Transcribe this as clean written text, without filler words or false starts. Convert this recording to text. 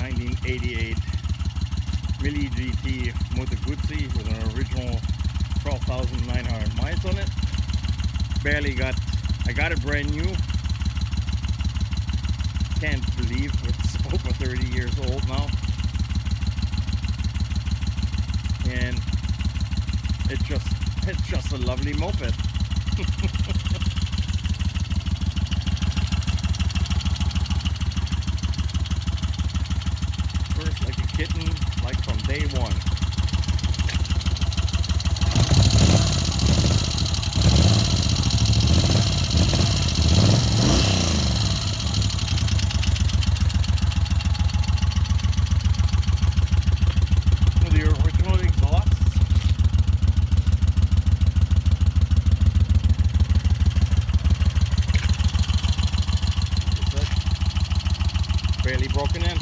1988 Mille GT Moto Guzzi with an original 12,900 miles on it. I got it brand new. Can't believe it's over 30 years old now. And it's just a lovely moped. First like a kitten, like from day one. The original exhaust. Barely broken in.